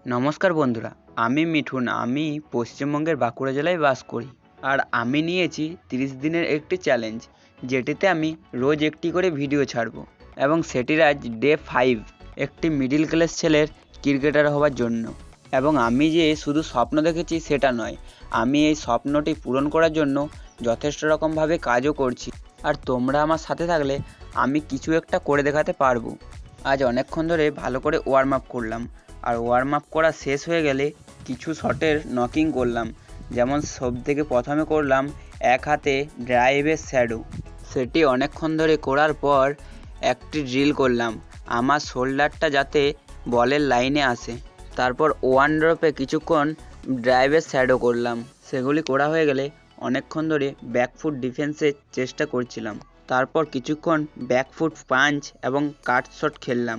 নমস্কার বন্ধুরা, আমি মিঠুন। আমি পশ্চিমবঙ্গের বাঁকুড়া জেলায় বাস করি। আর আমি নিয়েছি 30 দিনের একটি চ্যালেঞ্জ, যেটিতে আমি রোজ একটি করে ভিডিও ছাড়ব এবং সেটির আজ ডে 5। একটি মিডিল ক্লাস ছেলের ক্রিকেটার হওয়ার জন্য। এবং আমি যে শুধু স্বপ্ন দেখেছি সেটা নয়, আমি এই স্বপ্নটি পূরণ করার জন্য যথেষ্ট রকমভাবে কাজও করছি। আর তোমরা আমার সাথে থাকলে আমি কিছু একটা করে দেখাতে পারবো। আজ অনেকক্ষণ ধরে ভালো করে ওয়ার্ম আপ করলাম। আর ওয়ার্ম আপ করা শেষ হয়ে গেলে কিছু শটের নকিং করলাম। যেমন সবথেকে প্রথমে করলাম এক হাতে ড্রাইভের শ্যাডো। সেটি অনেকক্ষণ ধরে করার পর একটি ড্রিল করলাম আমার শোল্ডারটা যাতে বলের লাইনে আসে। তারপর ওয়ান ড্রপে কিছুক্ষণ ড্রাইভের শ্যাডো করলাম। সেগুলি করা হয়ে গেলে অনেকক্ষণ ধরে ব্যাকফুট ডিফেন্সের চেষ্টা করছিলাম। তারপর কিছুক্ষণ ব্যাকফুট পাঞ্চ এবং কাট শট খেললাম।